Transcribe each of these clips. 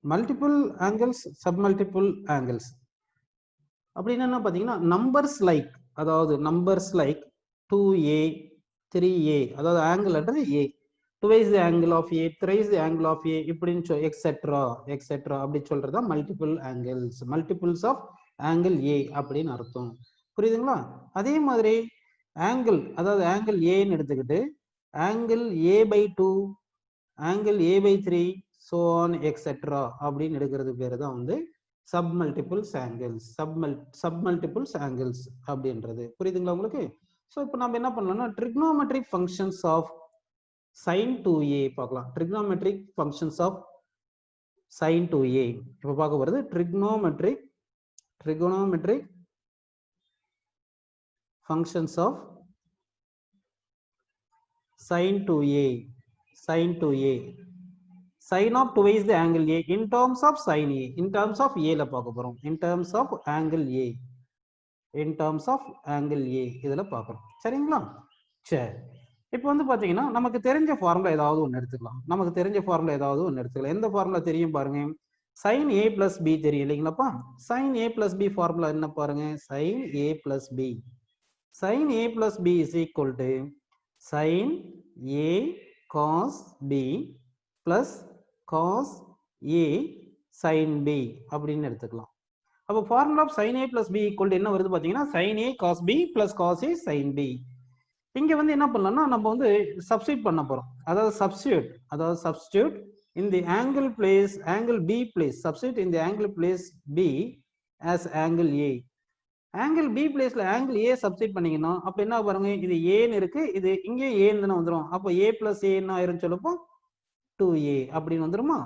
Multiple angles சப்மல்டிபிள் angles அப்படின்னு என்ன பார்த்தீங்கன்னா நம்பர்ஸ் லைக், அதாவது நம்பர்ஸ் லைக் 2a 3a, அதாவது ஆங்கிள் என்றது a, twice the angle of a, thrice the angle of a இப்படின்னு எக்ஸெட்ரா எக்ஸெட்ரா அப்படி சொல்றதா multiple angles, multiples of angle a அப்படின்னு அர்த்தம். புரியுதுங்களா? அதே மாதிரி ஆங்கிள், அதாவது ஆங்கிள் ஏன்னு எடுத்துக்கிட்டு angle a/2, angle a/3, so on etcetera அப்படின்னு எடுக்கிறது பேரு தான் வந்து சப்மல்டிபிள்ஸ் ஆங்கிள்ஸ், சப்மல்டிபிள்ஸ் ஆங்கிள்ஸ் அப்படின்றது. புரியுதுங்களா உங்களுக்கு? ஸோ இப்போ நம்ம என்ன பண்ணலாம்னா trigonometric functions of sin 2a பார்க்கலாம். Trigonometric functions of sin 2a இப்போ பார்க்க போகிறது trigonometric functions of sin 2a, sin 2a, sin of twice the angle a in terms of sin a, in terms of a ல பார்க்க போறோம், in terms of angle a, in terms of angle a இதுல பார்க்கறோம். சரிங்களா? சரி, இப்போ வந்து பாத்தீங்கன்னா நமக்கு தெரிஞ்ச ஃபார்முலா ஏதாவது ஒன்று எடுத்துக்கலாம். நமக்கு தெரிஞ்ச ஃபார்முலா ஏதாவது ஒன்று எடுத்துக்கலாம். எந்த ஃபார்முலா தெரியும் பாருங்க, sin a plus b தெரியும் இல்லைங்களாப்பா? sin a plus b formula என்ன பாருங்க, sin a plus b, sin a plus b is equal to sin a cos b plus cos a sin b அப்படின்னு எடுத்துக்கலாம். அப்போ formula of sin a plus b equal to என்ன வருது பாத்தீங்கன்னா sin a cos b plus cos a sin b. இங்க வந்து என்ன பண்ணலாம்னா நம்ம வந்து சப்ஸ்டிட் பண்ண போறோம். அதாவது substitute in the angle place, angle b place, substitute in the angle place b as angle a. angle b placeல angle a substitute பண்ணீங்கன்னா அப்ப என்ன பாருங்க, இது a ன்னு இருக்கு, இது இங்கே a ன்னு தான வந்துரும். அப்ப a plus a என்ன ஆயிரும் சொல்லப்போ 2a அப்படின்னு வந்துருமா?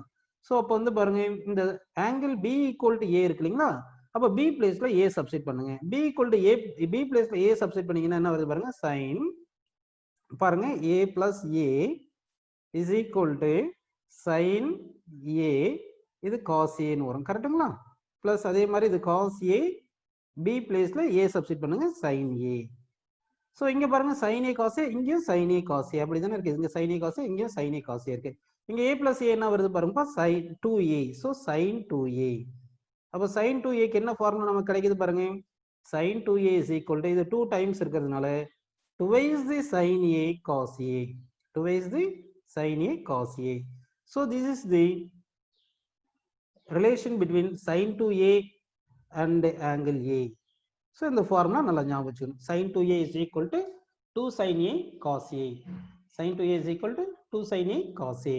சோ அப்ப வந்து பாருங்க இந்த angle b equal to a இருக்கு இல்லைங்களா? அப்ப b பிளேஸ்ல a சப்ஸ்டிட் பண்ணுங்க. b equal to a, b பிளேஸ்ல a சப்ஸ்டிட் பண்ணீங்கன்னா என்ன வருது பாருங்க, sin பாருங்க a plus a is equal to sin a, இது cos a ன்னு வரும். கரெக்ட்டுங்களா? பிளஸ் அதே மாதிரி இது cos a, b பிளேஸ்ல a சப்ஸ்டிட் பண்ணுங்க sin a. சோ இங்க பாருங்க sin a cos a, இங்கேயும் sin a cos a அப்படி தானே இருக்கு. இங்க sin a cos a, இங்கேயும் sin a cos a இருக்கு. இங்க a plus a என்ன வருது பாருங்க, sin 2a, so sin 2a. அப்ப sin 2a க்கு என்ன ஃபார்முலா நமக்கு கிடைக்குது பாருங்க, sin 2a is equal to, இது 2 டைம்ஸ் இருக்கிறதுனால twice the sin a cos a, twice the sin a cos a. So this is the relation between sin 2a and angle a. So இந்த formula நல்லா ஞாபகம் வச்சுக்கணும். sin 2a is equal to 2 sin a cos a, sin 2a is equal to 2 sin a cos a.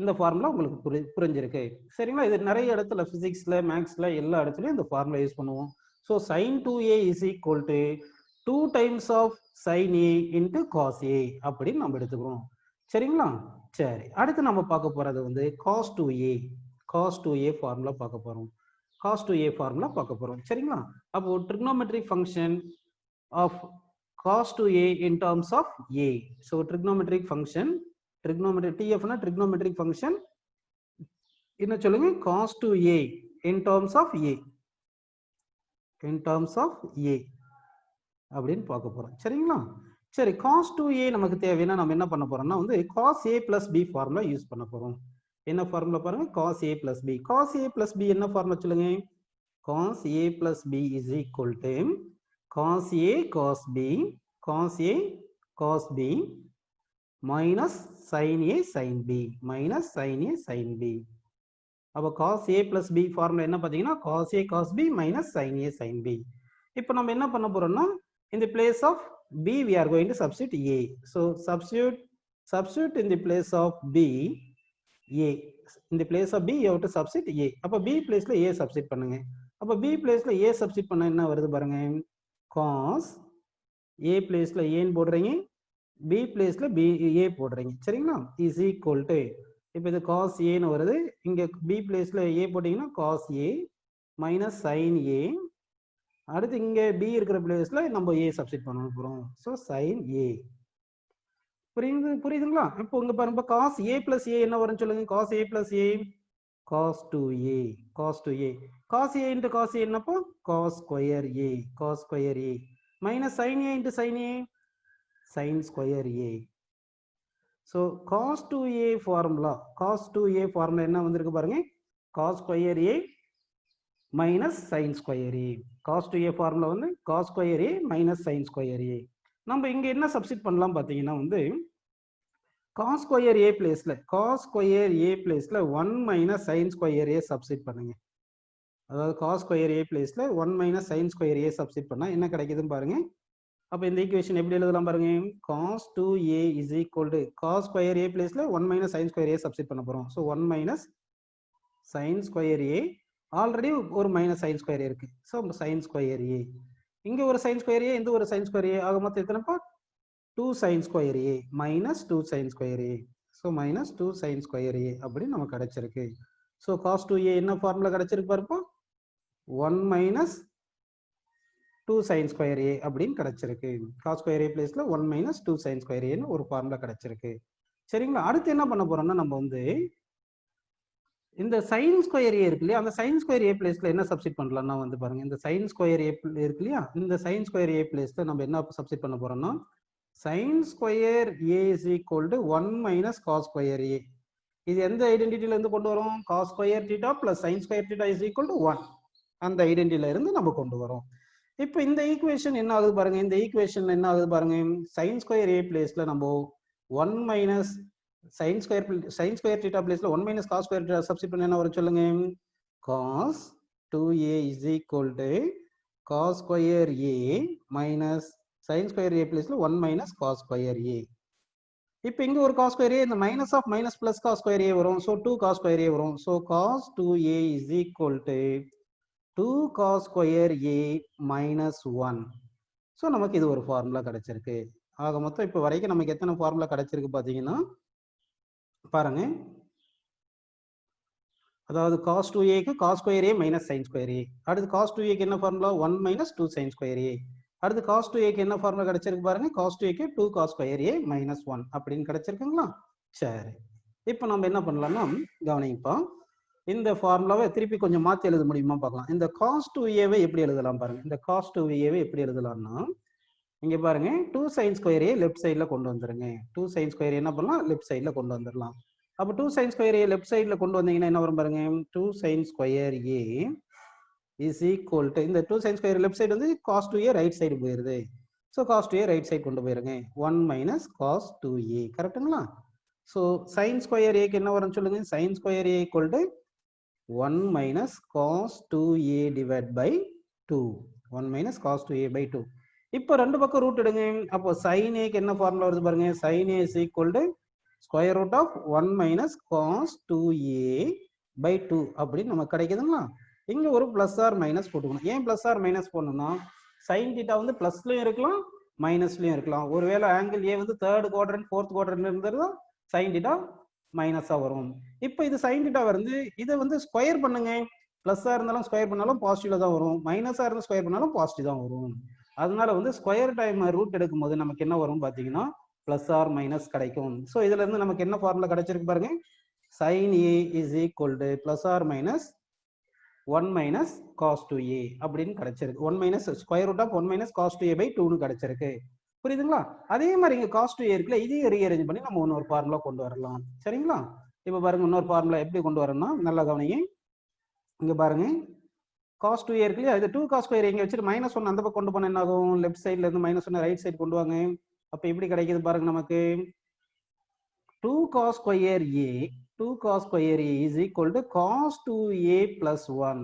இந்த formula உங்களுக்கு புரிஞ்சிருக்கு சரிங்களா? இது நிறைய இடத்துல பிசிக்ஸ்ல மேக்ஸ்ல எல்லா இடத்துலயும் இந்த ஃபார்முலா யூஸ் பண்ணுவோம். So sin 2a is equal to 2 times of sin a into cos a அப்படின்னு நம்ம எடுத்துக்கிறோம். சரிங்களா? சரி, அடுத்து நம்ம பார்க்க போறது வந்து cos 2a, cos 2a formula பார்க்க போறோம். cos 2a ஃபார்முலா பார்க்க போறோம். சரிங்களா? அப்போ trigonometric function of cos 2a in terms of a. So trigonometric function, trigonometric tf னா trigonometric function என்ன சொல்லுங்க, cos 2a in terms of a, in terms of a அப்படின்னு பார்க்க போறோம். சரிங்களா? சரி, cos 2a நமக்கு தேவைன்னா நம்ம என்ன பண்ண போறோம்னா வந்து cos a plus b formula use பண்ண போறோம். என்ன ஃபார்முலா பாருங்க, cos a plus b. cos a plus b என்ன ஃபார்முலா சொல்லுங்க, cos a plus b is equal to cos a cos b, cos a cos b minus sin a sin b, minus sin a sin b. அப்ப cos a plus b formula என்ன பாத்தீங்கன்னா cos a cos b minus sin a sin b. இப்போ நம்ம என்ன பண்ண போறோம்னா in the place of b we are going to substitute a. So substitute in the place of b a. In the place of b you have to substitute a. அப்ப b பிளேஸ்ல a substitute பண்ணுங்க. அப்ப b பிளேஸ்ல a substitute பண்ணா என்ன வருது பாருங்க, cos a பிளேஸ்ல a ன்னு போடுறீங்க, b பிளேஸ்ல b a போடுறீங்க. சரிங்களா? is equal to, இப்போ இது cos a ன்னு வருது, இங்க b பிளேஸ்ல a போட்டீங்கன்னா cos a minus sin a, அடுத்து இங்க b இருக்கிற பிளேஸ்ல நம்ம a சப்ஸ்டிட் பண்ண போறோம். so sin a. புரியுதுங்களா? இப்போ இங்க பாருங்க cos a plus a என்ன வரும்னு சொல்லுங்க, cos a plus a cos 2a, cos 2a, cos a into cos a என்னப்போ cos square a, cos square a minus sin a into sin a sin square a. so cos 2a formula, cos 2a formula என்ன வந்திருக்கு பாருங்க, cos square a minus sine square a. Cos two a formula வந்து cos square a minus sine square a. நம்ம இங்க என்ன substitute பண்ணலாம் பார்த்தீங்கன்னா வந்து காஸ் ஸ்கொயர் ஏ பிளேஸ்ல காஸ் ஸ்கொயர் ஏ பிளேஸ்ல 1 மைனஸ் சைன் ஸ்கொயர் ஏ சப்ஸ்டிட் பண்ணுங்க. அதாவது காஸ் ஸ்கொயர் ஏ பிளேஸ்ல 1 மைனஸ் சைன் ஸ்கொயர் ஏ சப்ஸ்டிட் பண்ணா என்ன கிடைக்குதுன்னு பாருங்க. அப்ப இந்த ஈக்குவேஷன் எப்படி எழுதலாம் பாருங்க. cos 2a is equal to cos square a பிளேஸ்ல 1 minus sin square a substitute பண்ண போறோம். So 1 minus sin square a already ஒரு மைனஸ் sin ஸ்கொயர் a இருக்கு. ஸோ sin ஸ்கொயர் a இங்க ஒரு sin ஸ்கொயர் a இந்த ஒரு sin ஸ்கொயர் a ஆக மொத்தம் எத்தனைப்பா 2 sin square a minus 2 sin square a. So minus 2 sin square a அப்படின்னு நமக்கு கிடைச்சிருக்கு. ஸோ cos 2a என்ன ஃபார்முலா கிடைச்சிருக்கு பாருப்பா 1 மைனஸ் 2 sin ஸ்கொயர் a அப்படின்னு கிடைச்சிருக்கு. cos ஸ்கொயர் a பிளேஸ்ல 1 மைனஸ் 2 sin ஸ்கொயர் a ஒரு ஃபார்முலா கிடைச்சிருக்கு. சரிங்களா? அடுத்து என்ன பண்ண போறோம்னா நம்ம வந்து இந்த sin ஸ்கொயர் a இருக்கு இல்லையா அந்த sin ஸ்கொயர் a பிளேஸ்ல என்ன சப்ஸ்டிட் பண்ணலாம்னா வந்து பாருங்க இந்த sin ஸ்கொயர் a இருக்கு இல்லையா இந்த sin ஸ்கொயர் a பிளேஸ்ல நம்ம என்ன சப்ஸ்டிட் பண்ண போறோம்னா sin square a is equal to 1 minus cos square a. இது எந்த ஐடென்டிட்டில இருந்து கொண்டு வரோம் cos square θ plus sin square θ is equal to 1 அந்த ஐடென்டிட்டில இருந்து நம்ம கொண்டு வரோம். இப்போ இந்த ஈக்குவேஷன் என்ன ஆகுது பாருங்க இந்த ஈக்குவேஷன் என்ன ஆகுது பாருங்க sin ஸ்கொயர் a பிளேஸ்ல நம்ம 1 மைனஸ் sin ஸ்கொயர் θ பிளேஸ்ல 1 மைனஸ் cos ஸ்கொயர் θ சப்ஸ்டிட் பண்ண என்ன வரும் சொல்லுங்க cos 2a is equal to cos square a minus sin square a பிளேஸ்ல 1 மைனஸ் cos ஸ்கொயர் a. இப்போ இங்க ஒரு cos ஸ்கொயர் a இந்த minus of minus plus cos square a வரும். ஸோ 2 cos ஸ்கொயர் a வரும். So cos 2a is equal to 2 cos square a minus 1. So நமக்கு இது ஒரு ஃபார்முலா கிடைச்சிருக்கு. ஆக மொத்தம் இப்போ வரைக்கும் நமக்கு எத்தனை ஃபார்முலா கிடைச்சிருக்கு பார்த்தீங்கன்னா பாருங்க அதாவது cos 2a cos square a minus sin square a. அடுத்து cos 2a என்ன formula 1 minus 2 sin square a. அடுத்து cos 2a என்ன ஃபார்முலா கிடைச்சிருக்கு பாருங்க cos 2a 2 cos square a minus 1 அப்படின்னு கிடைச்சிருக்குங்களா? சரி இப்போ நம்ம என்ன பண்ணலாம்னா கவனிப்பா இந்த ஃபார்முலாவை திருப்பி கொஞ்சம் மாற்றி எழுத முடியுமா பார்க்கலாம். இந்த cos 2a எப்படி எழுதலாம் பாருங்க. இந்த cos 2a எப்படி எழுதலாம்னா இங்க பாருங்க 2 sin ஸ்கொயர் a லெஃப்ட் சைடுல கொண்டு வந்துருங்க. 2 sin ஸ்கொயர் என்ன பண்ணலாம் லெஃப்ட் சைடுல கொண்டு வந்துடலாம். அப்போ 2 sin ஸ்கொயர் a லெஃப்ட் சைடுல கொண்டு வந்தீங்கன்னா என்ன வரும் பாருங்க 2 sin square a is equal to இந்த 2 sin ஸ்கொயர் லெஃப்ட் சைடு வந்து cos 2a ரைட் சைடு போயிருது. So cos 2a right side கொண்டு போயிருங்க 1 மைனஸ் cos 2a கரெக்டுங்களா? ஸோ sin ஸ்கொயர் a என்ன வரும்னு சொல்லுங்க sin square a equal to 1 minus cos 2a divided by 2. 1 minus cos 2a by 2. இப்போ ரெண்டு பக்கம் ரூட் எடுங்க. அப்போ sin a என்ன ஃபார்முலா வருது பாருங்க sin a is equal to square root of 1 minus cos 2a by 2 அப்படின்னு நமக்கு கிடைக்குதுங்களா? இங்க ஒரு பிளஸ் ஆர் மைனஸ் போட்டுக்கணும். ஏன் பிளஸ் ஆர் மைனஸ் போடணும்னா sin θ வந்து பிளஸ்லயும் இருக்கலாம் மைனஸ்லயும் இருக்கலாம். ஒருவேளை ஆங்கிள் a வந்து தேர்ட் குவாட்ரண்ட் ஃபோர்த் குவாட்ரண்ட் இருந்ததுன்னா sin θ மைனஸா வரும். இப்போ இது sin θ வருது இதை வந்து ஸ்கொயர் பண்ணுங்க. பிளஸ்ஸா இருந்தாலும் ஸ்கொயர் பண்ணாலும் பாசிட்டிவ்ல தான் வரும் மைனஸா இருந்தாலும் ஸ்கொயர் பண்ணாலும் பாசிட்டிவ் தான் வரும். அதனால வந்து ஸ்கொயர் டைம் ரூட் எடுக்கும் போது நமக்கு என்ன வரும் பாத்தீங்கன்னா பிளஸ் ஆர் மைனஸ் கிடைக்கும். ஸோ இதுல இருந்து நமக்கு என்ன ஃபார்முலா கிடைச்சிருக்கு பாருங்க sin a is equal to plus or minus 1 minus cos 2a அப்படின்னு கிடைச்சிருக்கு. 1 minus square root of 1 minus cos 2a by 2 கிடைச்சிருக்கு. புரியுதுங்களா? அதே மாதிரி இங்க cos 2a இருக்குல்ல இதையும் ரீஅரேஞ்ச் பண்ணி நம்ம இன்னொரு ஃபார்முலா கொண்டு வரலாம். சரிங்களா? இப்போ பாருங்க இன்னொரு ஃபார்முலா எப்படி கொண்டு வரணும்னா நல்லா கவனிங்க. இங்க பாருங்க cos 2a இருக்கு இல்லையா இது 2 cos ஸ்கொயர் இங்க வச்சுட்டு மைனஸ் 1 அந்த பக்கம் கொண்டு போனா என்ன ஆகும் லெஃப்ட் சைடுல இருந்து மைனஸ் 1 ரைட் சைடு கொண்டு வாங்க. அப்ப எப்படி கிடைக்குது பாருங்க நமக்கு 2 cos square a 2 cos square a is equal to cos 2a plus 1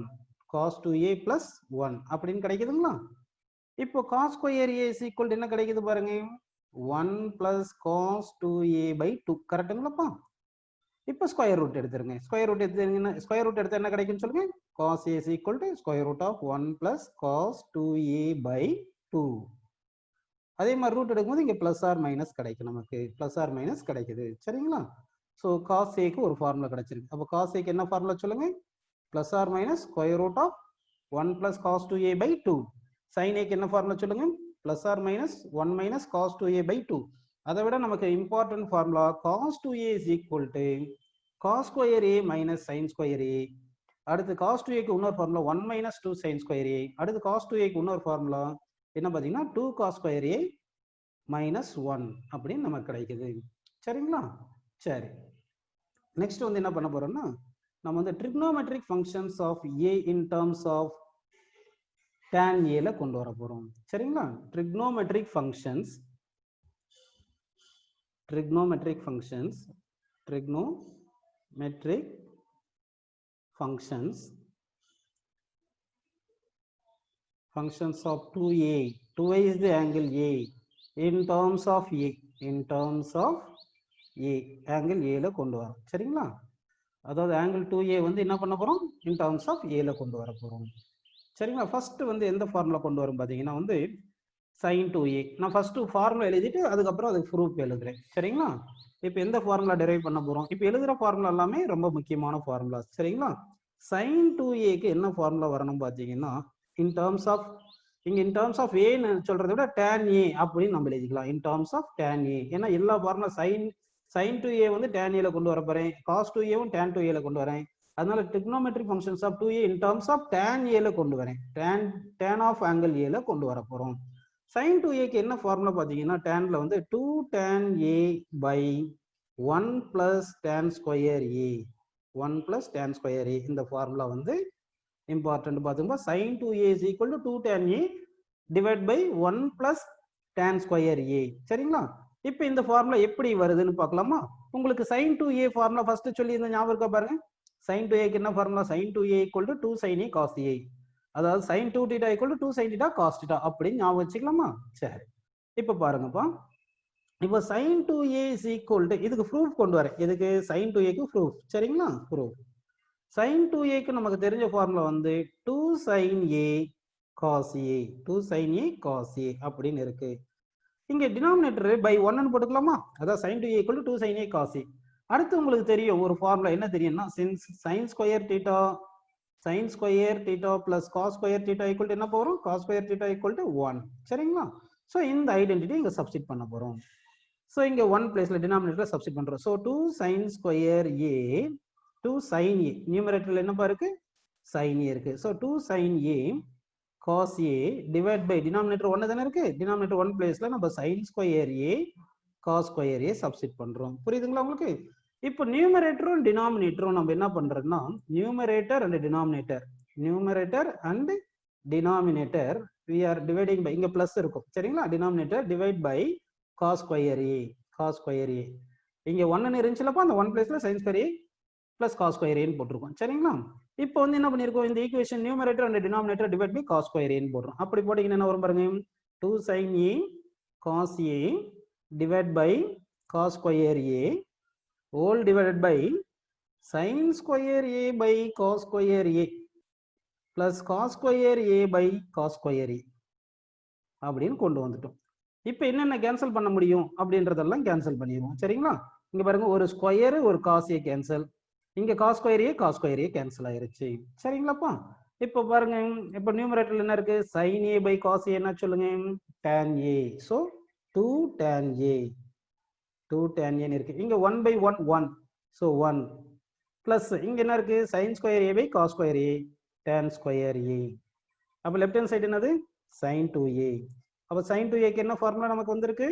cos 2a plus 1 அப்படின்னு கிடைக்குதுங்களா? இப்போ cos square a is equal to என்ன கிடைக்குது பாருங்க 1 plus cos 2a by 2 கரெக்ட்டுங்களாப்பா? இப்போ ஸ்கொயர் ரூட் எடுத்துருங்க. ஸ்கொயர் ரூட் எடுத்தீங்கன்னா ஸ்கொயர் ரூட் எடுத்தா என்ன கிடைக்கும்னு சொல்லுங்க cos a is equal to square root of 1 plus cos 2a by 2. அதே மாதிரி ரூட் எடுக்கும்போது இங்க பிளஸ் ஆர் மைனஸ் கிடைக்கும் நமக்கு பிளஸ் ஆர் மைனஸ் கிடைக்குது. சரிங்களா? ஸோ cos a க்கு ஒரு ஃபார்முலா கிடைச்சிருக்கு. அப்போ cos a க்கு என்ன ஃபார்முலா சொல்லுங்க plus or minus square root of 1 plus cos 2a by 2. sin a க்கு என்ன ஃபார்முலா சொல்லுங்க plus or minus 1 minus cos 2a by 2. அதை விட நமக்கு important formula cos 2a is equal to cos square a minus sin square a. அடுத்து cos 2a க்கு இன்னொரு formula 1 minus 2 sin square a. அடுத்து cos 2a க்கு இன்னொரு ஃபார்முலா என்ன பாத்தீங்கன்னா 2 cos ஸ்கொயர் a minus 1 அப்படின்னு நமக்கு கிடைக்குது. சரிங்களா? சரி நெக்ஸ்ட் வந்து என்ன பண்ண போறோம்னா நம்ம வந்து trigonometric functions of a in terms of tan a ல கொண்டு வர போறோம். சரிங்களா? trigonometric functions functions of 2a. 2a is the angle a in terms of a, angle a ல கொண்டு வரோம். சரிங்களா? அதாவது angle 2a வந்து என்ன பண்ண போறோம்? in terms of a ல கொண்டு வர போறோம். சரிங்களா? ஃபர்ஸ்ட் வந்து எந்த ஃபார்முலா கொண்டு வரும் பாத்தீங்கன்னா வந்து sin 2a. நான் ஃபர்ஸ்ட் ஃபார்முலா எழுதிட்டு அதுக்கப்புறம் அதுக்கு ப்ரூஃப் எழுதுறேன். சரிங்களா? இப்போ எந்த ஃபார்முலா டெரைவ் பண்ண போறோம்? இப்போ எழுதுற ஃபார்முலா எல்லாமே ரொம்ப முக்கியமான ஃபார்முலா. சரிங்களா? sin 2a க்கு என்ன ஃபார்முலா வரணும் பாத்தீங்கன்னா இன் டர்ம்ஸ் ஆஃப் இங்க இன் டர்ம்ஸ் ஆஃப் a ன்னு சொல்றதை விட tan a அப்படின்னு நம்ம எழுதிக்கலாம். In terms of tan a. ஏன்னா எல்லா ஃபார்முலா sin 2a வந்து tan a ல கொண்டு வர போறேன். cos 2a வும் tan 2a ல கொண்டு வரேன். அதனால trigonometric functions of 2a in terms of tan a ல கொண்டு வரேன். tan of angle a ல கொண்டு வர போறோம். sin 2a க்கு என்ன ஃபார்முலா பாத்தீங்கன்னா tanல வந்து 2 tan a by 1 plus tan square a. 1 plus tan square a. இந்த ஃபார்முலா வந்து இம்பார்ட்டன்ட் பாத்துங்க. sin 2a is equal to 2 tan a divided by 1 plus tan square a. சரிங்களா? இப்போ இந்த ஃபார்முலா எப்படி வருதுன்னு பார்க்கலாமா? உங்களுக்கு sin 2a ஃபார்முலா ஃபர்ஸ்ட் சொல்லி இந்த ஞாபகம் இருக்கா பாருங்க. sin 2a க்கு என்ன formula? sin 2a equal to 2 sin a cos a. அதாவது sin 2 theta equal to 2 sin theta cos theta அப்படின்னு ஞாபகம் வச்சுக்கலாமா? சரி, இப்போ பாருங்கப்பா. இப்போ sin 2a is equal to இதுக்கு ப்ரூஃப் கொண்டு வரேன். இதுக்கு sin 2a க்கு ப்ரூஃப். சரிங்களா? ப்ரூஃப். sin 2a க்கு நமக்கு தெரிஞ்ச ஃபார்முலா வந்து 2 sin a cos a. 2 sin a cos a அப்படின்னு இருக்கு. இங்க டினாமினேட்டர் பை 1 ன்னு போட்டுக்கலாமா? அதாவது sin 2a equal to 2 sin a cos a. அடுத்து உங்களுக்கு தெரியும் ஒரு ஃபார்முலா என்ன தெரியும்னா sin square theta plus cos square theta equal to என்ன போறோம்? cos square theta equal to 1. சரிங்களா? சோ இந்த ஐடென்டிட்டி இங்க சப்ஸ்டிட் பண்ண போறோம். சோ இங்க 1 பிளேஸ்ல டினாமினேட்டர் சப்ஸ்டிட் பண்றோம். So 2 sin square a 2 sin a நியூமரேட்டர்ல என்னப்பா இருக்கு? sin a இருக்கு. So 2 sin a cos a divided by denominator 1 தானே இருக்கு. denominator 1 பிளேஸ்ல நம்ம sin square a cos square a substitute பண்றோம். புரியுதுங்களா உங்களுக்கு? இப்போ நியூமரேட்டரும் டினாமினேட்டரும் நம்ம என்ன பண்றோம்னா numerator and denominator we are dividing by இங்க பிளஸ் இருக்கும். சரிங்களா? Denominator divide by cos square a இங்க 1 ன்னு இருந்துச்சுலப்பா அந்த 1 பிளேஸ்ல sin square a plus cos square a ன்னு போட்டுருக்கோம். சரிங்களா? இப்போ வந்து என்ன பண்ணிருக்கோம்? இந்த equation numerator and denominator divide by cos square a ன்னு போடுறோம். அப்படி போட்டீங்கன்னா என்ன வரும் பாருங்க? 2 sin a cos a divided by cos square a whole divided by sin square a by cos square a plus cos square a by cos square a அப்படின்னு கொண்டு வந்துட்டோம். இப்போ என்னென்ன கேன்சல் பண்ண முடியும் அப்படின்றதெல்லாம் கேன்சல் பண்ணிடுவோம். சரிங்களா? இங்க பாருங்க ஒரு ஸ்கொயர் ஒரு cos a கேன்சல், இங்க cos square a கேன்சல் ஆயிருச்சு. சரிங்களாப்பா? இப்போ பாருங்க இப்போ நியூமரேட்டர்ல என்ன இருக்கு? sin a by cos a என்ன சொல்லுங்க? tan a. so 2 tan a இருக்கு. இங்க 1 by 1 1. so 1 plus இங்க என்ன இருக்கு? sin square a by cos square a tan square a. அப்ப லெஃப்ட் ஹேண்ட் சைடு என்னது? sin 2a. அப்ப sin 2a க்கு என்ன ஃபார்முலா நமக்கு வந்திருக்கு?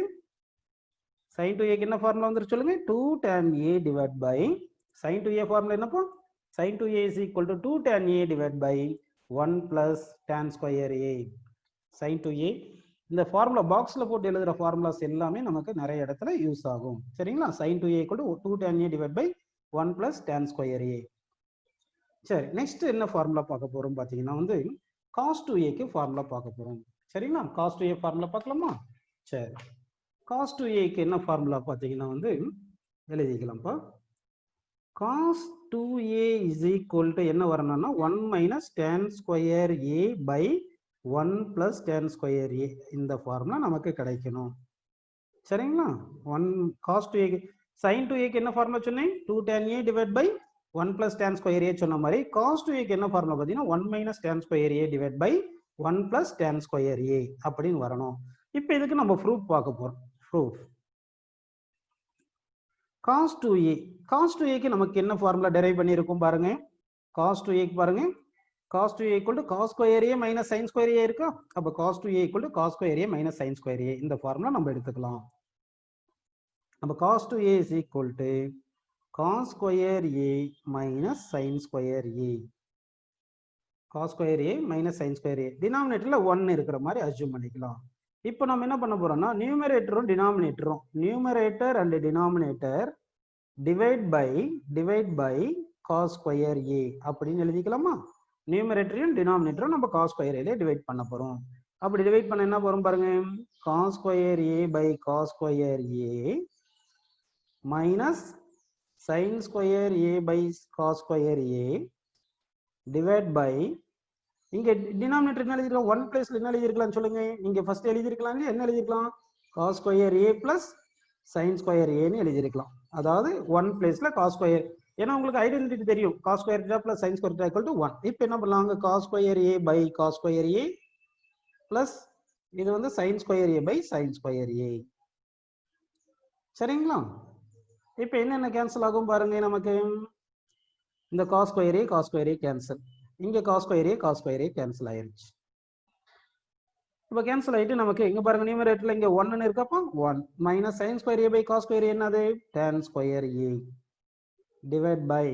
sin 2a க்கு என்ன ஃபார்முலா வந்துருக்கு சொல்லுங்க? 2 tan a divided by sin 2a formula என்னப்பா? sin 2a is equal to 2 tan a divided by 1 plus tan square a. sin 2a இந்த ஃபார்முலா பாக்ஸ்ல போட்டு எழுதுற ஃபார்முலாஸ் எல்லாமே நமக்கு நிறைய இடத்துல யூஸ் ஆகும். சரிங்களா? sin 2a equal to 2 tan a divided by 1 plus tan square a. சரி, நெக்ஸ்ட் என்ன ஃபார்முலா பார்க்க போறோம் பாத்தீங்கன்னா வந்து cos 2a க்கு ஃபார்முலா பார்க்க போறோம். சரிங்களா? cos 2a ஃபார்முலா பார்க்கலாமா? சரி, cos 2a க்கு என்ன ஃபார்முலா பாத்தீங்கன்னா வந்து எழுதிக்கலாம்ப்பா. cos 2a is equal to என்ன வரணும்னா 1 minus tan square a by 1 plus tan square a. இந்த ஃபார்முலா நமக்கு கிடைக்கணும். சரிங்களா? 1 cos 2a sin 2a க்கு என்ன ஃபார்முலா சொன்னேன்? 2 tan a divided by 1 plus tan square a சொன்ன மாதிரி cos 2a க்கு என்ன ஃபார்முலா பாத்தீங்கன்னா 1 minus tan square a divided by 1 plus tan square a அப்படின்னு வரணும். இப்போ இதுக்கு நம்ம ப்ரூஃப் பார்க்க போறோம். ப்ரூஃப் cos 2a க்கு நமக்கு என்ன ஃபார்முலா டெரைவ் பண்ணியிருக்கோம் பாருங்க. cos 2a க்கு பாருங்க, cos 2a equal to cos square a minus sin square a இருக்கா? அப்ப cos 2a equal to cos square a minus sin square a இந்த ஃபார்முலா நம்ம எடுத்துக்கலாம். அப்ப cos 2a is equal to cos square a minus sin square a. cos square a minus sin square a. டினாமினேட்டர்ல 1 இருக்கிற மாதிரி assume பண்ணிக்கலாம். இப்போ நம்ம என்ன பண்ண போறோம்னா நியூமரேட்டரும் டினாமினேட்டரும் numerator and denominator divide by cos square a அப்படின்னு எழுதிக்கலாமா? நியூமரேட்டரையும் டினாமினேட்டரும் நம்ம cos square a டிவைட் பண்ண போறோம். அப்படி டிவைட் பண்ண என்ன போறோம் பாருங்க, cos square a by cos square a minus sin square a by cos square a divide by, இங்க டினாமினேட்டர் என்ன எழுதிருக்கலாம், 1 பிளேஸ்ல என்ன எழுதிருக்கலாம் சொல்லுங்க. நீங்க ஃபர்ஸ்ட் எழுதிருக்கலாம் இல்லையா, என்ன எழுதிருக்கலாம், cos square a plus sin square a ன்னு எழுதிருக்கலாம். அதாவது 1 பிளேஸ்ல cos square, ஏன்னா உங்களுக்கு ஐடென்டிட்டி தெரியும், cos square theta plus sin square theta equal to 1. இப்போ என்ன பண்ணலாம், cos square a by cos square a plus இது வந்து sin square a by sin square a. சரிங்களா? இப்போ என்னென்ன கேன்சல் ஆகும் பாருங்க, நமக்கு இந்த cos square a கேன்சல், இங்க cos square a கேன்சல் ஆயிருச்சு. இப்போ கேன்சல் ஆயிட்டு நமக்கு இங்க பாருங்க நியூமரேட்டர்ல இங்க 1 இருக்கப்போ 1 minus sin square a by cos square a என்னது tan square a divide by,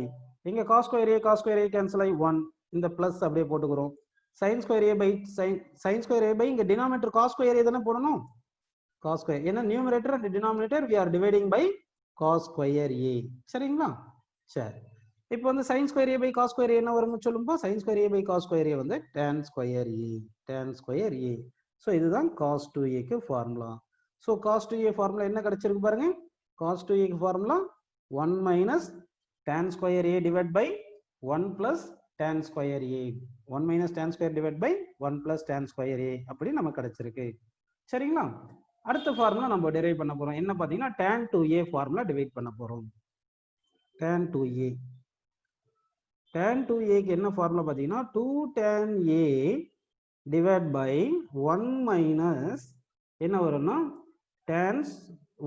இங்க cos square a கேன்சல் ஆகி 1, இந்த பிளஸ் அப்படியே போட்டுக்கிறோம். sin square a by sin square a by இங்க டினாமினேட்டர் cos square a தானே போடணும், cos square, ஏன்னா numerator and denominator we are dividing by cos square a. சரிங்களா? சரி, இப்போ வந்து sin square a by cos square a என்ன வரும்னு சொல்லும்போ, sin square a by cos square a வந்து tan square a. ஸோ இதுதான் cos 2a க்கு formula. So cos 2a formula என்ன கிடைச்சிருக்கு பாருங்க, cos 2a க்கு formula 1 minus tan square a divided by 1 plus tan square a, 1 minus tan square divided by 1 plus tan square a அப்படி நமக்கு கிடைச்சிருக்கு. சரிங்களா? அடுத்த ஃபார்முலா நம்ம டெரைவ் பண்ண போறோம், என்ன பார்த்தீங்கன்னா tan 2a ஃபார்முலா டிவைட் பண்ண போறோம். tan 2a க்கு என்ன ஃபார்முலா பார்த்தீங்கன்னா 2 tan a divide by 1 minus என்ன வரும்னா tan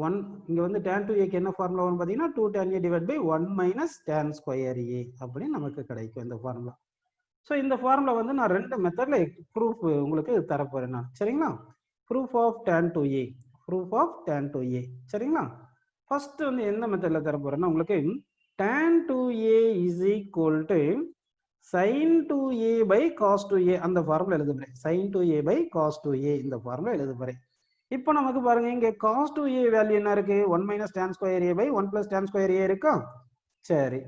1, இங்க வந்து tan 2a க்கு என்ன ஃபார்முலா வரும் பார்த்தீங்கன்னா 2 tan a divide by 1 minus tan square a அப்படின்னு நமக்கு கிடைக்கும் இந்த ஃபார்முலா. ஸோ இந்த ஃபார்முலா வந்து நான் 2 மெத்தட்ல ப்ரூஃப் உங்களுக்கு தரப்போறேன் நான். சரிங்களா? ப்ரூஃப் ஆஃப் tan 2a, சரிங்களா? ஃபர்ஸ்ட் வந்து எந்த மெத்தட்ல தரப்போறேன்னா உங்களுக்கு tan 2a is equal to sin 2a by cos 2a அந்த ஃபார்முலா எழுத போறேன். sin 2a by cos 2a இந்த ஃபார்முலா எழுத போறேன். இப்போ நமக்கு பாருங்க இங்க cos 2a வேல்யூ என்ன இருக்கு, 1 minus tan square a by 1 plus tan square a இருக்கா? சரி,